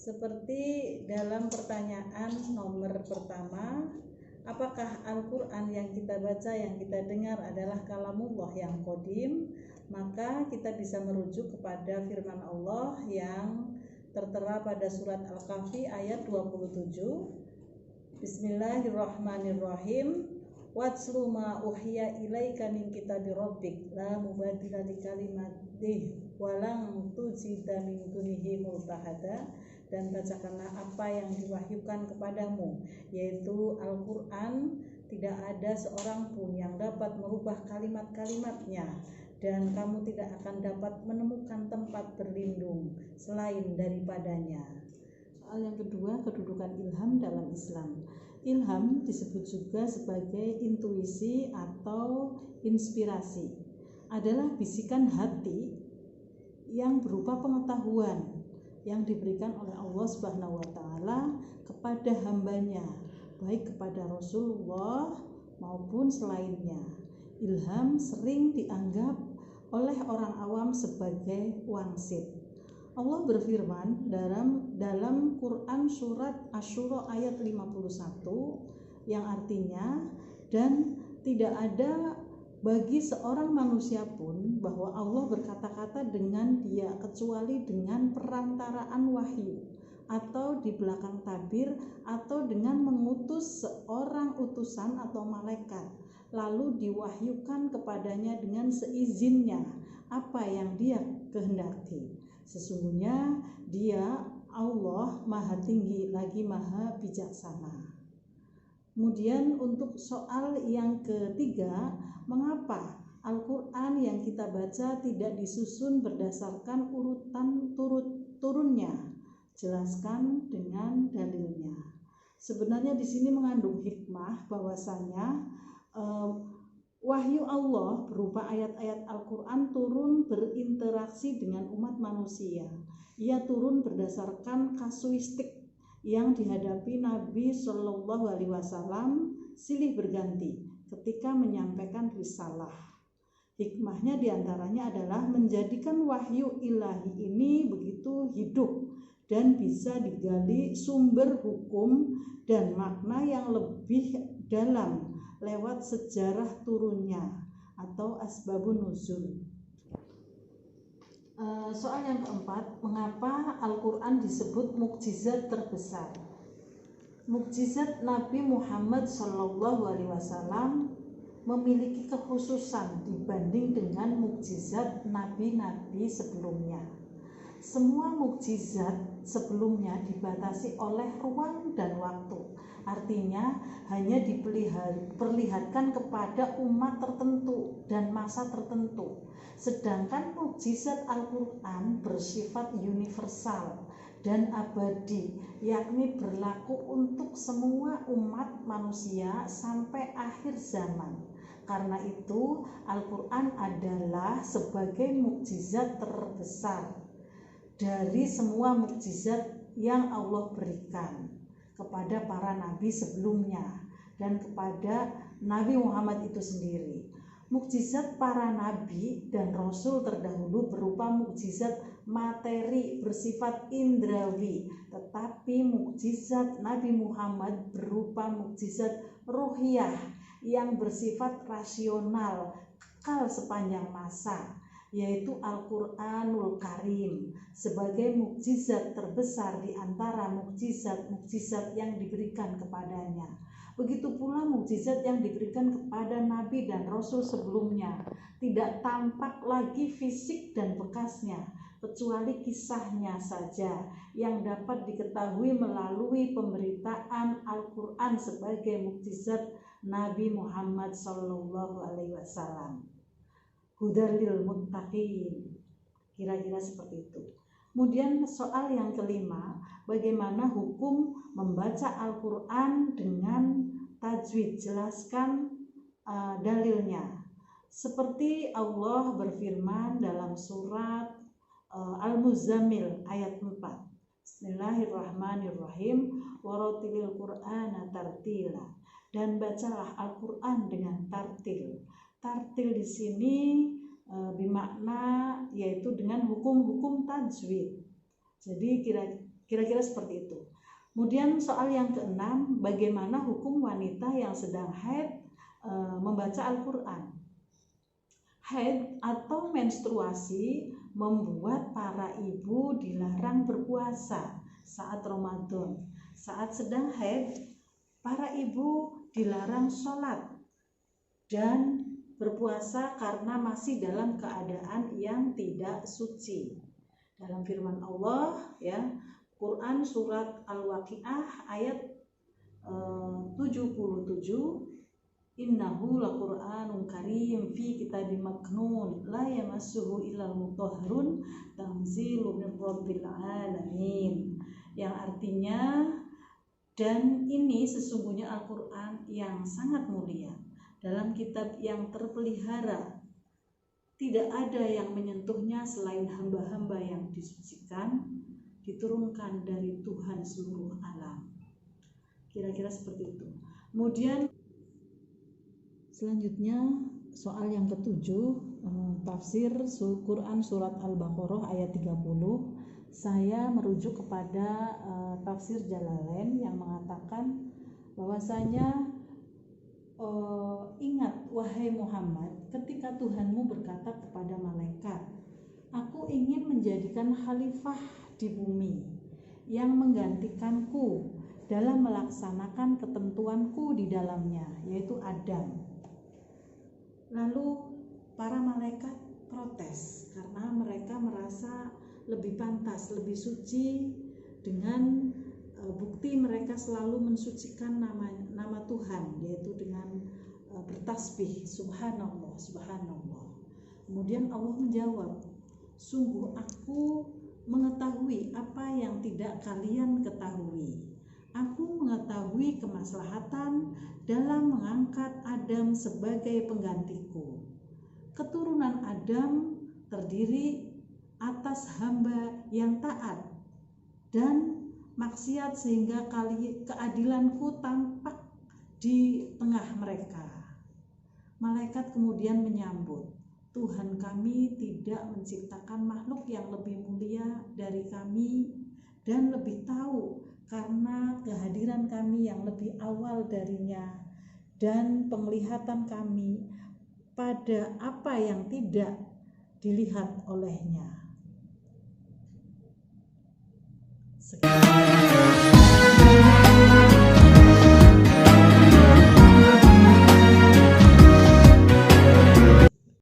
Seperti dalam pertanyaan nomor pertama, apakah Al-Quran yang kita baca, yang kita dengar adalah kalamullah yang qadim? Maka kita bisa merujuk kepada firman Allah yang tertera pada surat Al-Kahfi ayat 27. Bismillahirrahmanirrahim. Watslu ma uhiya ilaika min kitabi rabbik la mubaddila li kalimatih wa lan tujida min dunihi multahada. Dan bacakanlah apa yang diwahyukan kepadamu, yaitu Al-Quran. Tidak ada seorang pun yang dapat merubah kalimat-kalimatnya, dan kamu tidak akan dapat menemukan tempat berlindung selain daripadanya. Soal yang kedua, kedudukan ilham dalam Islam. Ilham disebut juga sebagai intuisi atau inspirasi. Adalah bisikan hati yang berupa pengetahuan yang diberikan oleh Allah Subhanahu wa taala kepada hambanya, baik kepada Rasulullah maupun selainnya. Ilham sering dianggap oleh orang awam sebagai wangsit. Allah berfirman dalam Quran surat Asy-Syura ayat 51 yang artinya, dan tidak ada bagi seorang manusia pun bahwa Allah berkata-kata dengan dia kecuali dengan perantaraan wahyu, atau di belakang tabir, atau dengan mengutus seorang utusan atau malaikat, lalu diwahyukan kepadanya dengan seizinnya apa yang dia kehendaki. Sesungguhnya dia Allah maha tinggi lagi maha bijaksana. Kemudian untuk soal yang ketiga, mengapa Al-Quran yang kita baca tidak disusun berdasarkan urutan turunnya? Jelaskan dengan dalilnya. Sebenarnya di sini mengandung hikmah bahwasanya wahyu Allah berupa ayat-ayat Al-Quran turun berinteraksi dengan umat manusia. Ia turun berdasarkan kasuistik yang dihadapi Nabi Shallallahu Alaihi Wasallam silih berganti ketika menyampaikan risalah. Hikmahnya diantaranya adalah menjadikan wahyu ilahi ini begitu hidup dan bisa digali sumber hukum dan makna yang lebih dalam lewat sejarah turunnya atau asbabun nuzul. Soal yang keempat, mengapa Al-Quran disebut mukjizat terbesar? Mukjizat Nabi Muhammad SAW memiliki kekhususan dibanding dengan mukjizat nabi-nabi sebelumnya. Semua mukjizat sebelumnya dibatasi oleh ruang dan waktu. Artinya hanya diperlihatkan kepada umat tertentu dan masa tertentu. Sedangkan mukjizat Al-Quran bersifat universal dan abadi, yakni berlaku untuk semua umat manusia sampai akhir zaman. Karena itu Al-Quran adalah sebagai mukjizat terbesar dari semua mukjizat yang Allah berikan kepada para nabi sebelumnya dan kepada Nabi Muhammad itu sendiri. Mukjizat para nabi dan rasul terdahulu berupa mukjizat materi bersifat indrawi, tetapi mukjizat Nabi Muhammad berupa mukjizat ruhiyah yang bersifat rasional, kekal sepanjang masa, yaitu Al-Quranul Karim sebagai mukjizat terbesar di antara mukjizat-mukjizat yang diberikan kepadanya. Begitu pula mukjizat yang diberikan kepada Nabi dan Rasul sebelumnya tidak tampak lagi fisik dan bekasnya, kecuali kisahnya saja yang dapat diketahui melalui pemberitaan Al-Quran sebagai mukjizat Nabi Muhammad SAW. Hudal lil muttaqin, kira-kira seperti itu. Kemudian soal yang kelima, bagaimana hukum membaca Al-Quran dengan tajwid? Jelaskan dalilnya. Seperti Allah berfirman dalam surat Al-Muzammil ayat 4. Bismillahirrahmanirrahim. Waratilil Qur'ana tartila. Dan bacalah Al-Quran dengan tartil. Tartil di sini bermakna yaitu dengan hukum-hukum tajwid. Jadi Kira-kira seperti itu. Kemudian soal yang keenam, bagaimana hukum wanita yang sedang haid membaca Al-Quran. Haid atau menstruasi membuat para ibu dilarang berpuasa saat Ramadan. Saat sedang haid, para ibu dilarang sholat dan berpuasa karena masih dalam keadaan yang tidak suci. Dalam firman Allah, ya, Quran surat Al-Waqiah ayat 77, innahu laqur'anun karim fi kitabim maknun la yamassuhu illal mutahharun tanzilu min rabbil alamin, yang artinya, dan ini sesungguhnya Al-Quran yang sangat mulia dalam kitab yang terpelihara, tidak ada yang menyentuhnya selain hamba-hamba yang disucikan, diturunkan dari Tuhan seluruh alam. Kira-kira seperti itu. Kemudian selanjutnya soal yang ketujuh, tafsir Quran surat Al-Baqarah ayat 30. Saya merujuk kepada tafsir Jalalain yang mengatakan bahwasanya ingat wahai Muhammad, ketika Tuhanmu berkata kepada malaikat, aku ingin menjadikan khalifah di bumi yang menggantikanku dalam melaksanakan ketentuanku di dalamnya, yaitu Adam. Lalu para malaikat protes karena mereka merasa lebih pantas, lebih suci dengan bukti mereka selalu mensucikan nama Tuhan, yaitu dengan bertasbih subhanallah, subhanallah. Kemudian Allah menjawab, sungguh aku mengetahui apa yang tidak kalian ketahui. Aku mengetahui kemaslahatan dalam mengangkat Adam sebagai penggantiku. Keturunan Adam terdiri atas hamba yang taat dan maksiat sehingga keadilanku tampak di tengah mereka. Malaikat kemudian menyambut, Tuhan kami tidak menciptakan makhluk yang lebih mulia dari kami dan lebih tahu karena kehadiran kami yang lebih awal darinya dan penglihatan kami pada apa yang tidak dilihat olehnya. Sekian.